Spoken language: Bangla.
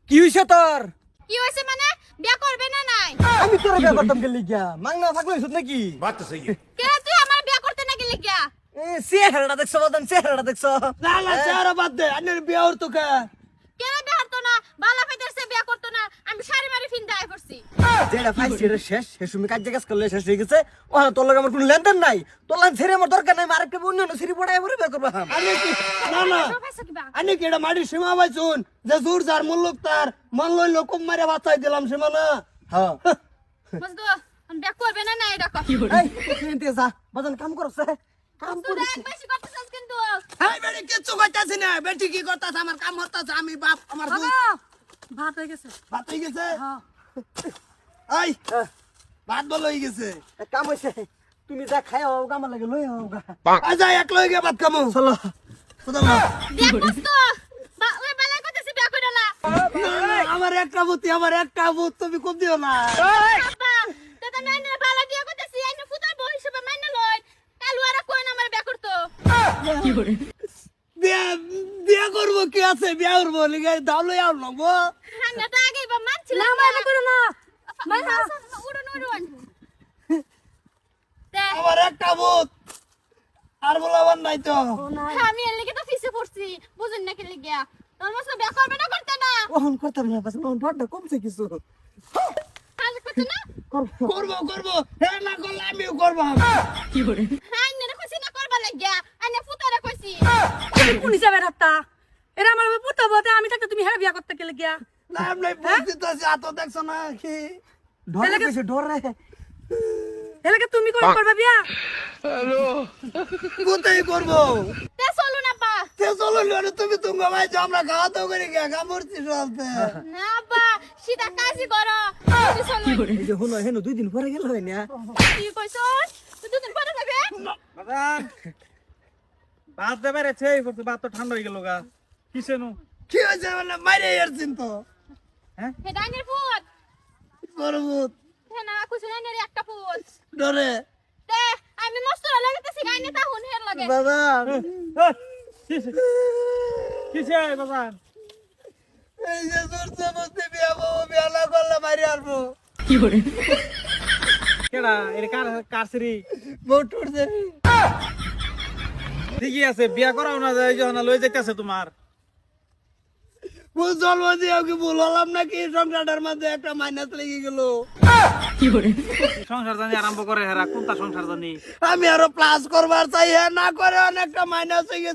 কি হইছে তোর? কি হইছে মানে বিয়া করবে না নাই? আমি তোর বিয়া করতাম গেলি গিয়া মাংনা থাকলে হইছত নাকি? बात तो सही है। কে তুই আমার বিয়া করতে না গেলি গিয়া? চেহারাটা দেখছো বাদান, চেহারাটা দেখছো? না না চেহারা বাদ দে, আন্নের বিয়া হতো কে? কে বিয়া হতো না? বালা ফাইদারছে বিয়া করতো না। আমি শাড়ি মারি ফিন দায় করছি। যেটা পাইছি এটা শেষ, হে সুমি কাজ কাজ করলে শেষ হয়ে গেছে। ও তোর লগে আমার কোনো লেনদেন নাই। তোর লাইন ছেড়ে আমার দরকার নাই, আরেকটা অন্য সিঁড়ি পড়ায় পরে বিয়া করবো। আন্নে কি না না সব পাইছো কিবা? আন্নে কি এটা মাটির সীমা পাইছুন যে জোর যার মুল্লুক তার মন লইল কম মারে বাঁচাই দিলাম সীমা না। হ্যাঁ বুঝতো আমি বিয়া করবে না নাই দেখো। এই এনতে যা বাদান কাম করছে, কাম তুই করছে। এক বেশি করতেছিস কিন্তু। এই বেটি কিচ্ছু করতেছি না, বেটি কি করতেছে আমার কাম হতাছে, আমি বাপ আমার বউ ভাত হয়ে গেছে। ভাত হয়ে গেছে। এই ভাত বল হয়ে গেছে। এক কাম হইছে, তুমি যা খাই হোক আমার লাগে লই হোক। আচ্ছা এক লই গে ভাত খামু চলো কোথাও না। বিয়া করছ তো ওই বালা করতেছি বিয়া কইরা না। আমার একটা বুত তুমি কম দিও না। আব্বা দাদা নাইনে বালা বিয়া করতেছি আইনে ফুটার বউ হিসেবে মাইনা লই। কালু আর কই না আমার বিয়া করতো। বিয়া বিয়া করবো কি আছে, বিয়া করবো লিগে দাও লই আও নবো। না তো আগে বা মানছিল না মাইনা করো না। মাইনা উড়ন উড়ন। তে আমার একটা বুত আর বলাবার নাই তো। আমি এর লাগি তো ফিসে পড়ছি বুঝুন না কি লাগিয়া তোর মত বিয়া করবে না করতে না ওহন করতাম না, বাস ওহন বড়টা কমছে কিছু। কাজ করতে না করবো হে না করলে আমিও করবো। হ্যাঁ নে কইছি না করবা লাগিয়া আইনে ফুটারে কইছি কোন হিসাবে রাখতা এরা আমার পুতো বতে আমি থাকতে তুমি হ্যাঁ বিয়া করতে গেলে গিয়া না এমনি পরিস্থিতি তো আছে, আতো দেখছো না কি ডরে কইছে ডরে। এলাকে তুমি করবা বিয়া কোথায় করবো? তে চলু না বা সে চলো লড়ে তুমি তুমি ভাই আমরা খাওয়া দাওয়া করে গিয়া কামড়ছি চলতে। না বা সিধা কাজই করো তুমি চলু এই যে হলো হেন 2 দিন পরে গেল হয় না। কি কইছস তুই দুদিন পরে যাবে বাজান ভাত দে বেড়েছে এই করতে ভাত তো ঠান্ডা হয়ে গেল গা কিসে নু কি হয়েছে মানে মাইরে এরছিন তো হে ডাইনের ফুট করবো হে না কইছ ডাইনের একটা ফুট ডরে। তে আমি মস্ত লাগাতেছি গাইনে তা হুন হের লাগে বাবা কিসে কিসে বাজান এই যে জোরছে বসতে বিয়া বউ বিয়া না করলে মারি আরবো। কেডা এর কার কারসরি বউ টুটছে ঠিকই আছে বিয়া করাও না যায় যখন লই যাইতাছে তোমার ভুল জন্ম দিয়ে কি ভুল হলাম নাকি সংসারটার মধ্যে একটা মাইনাস লেগে গেল। সংসার জানি আরম্ভ করে হেরা কোনটা সংসার জানি আমি আরো প্লাস করবার চাই, হ্যাঁ না করে অনেকটা মাইনাস হয়ে গেছে।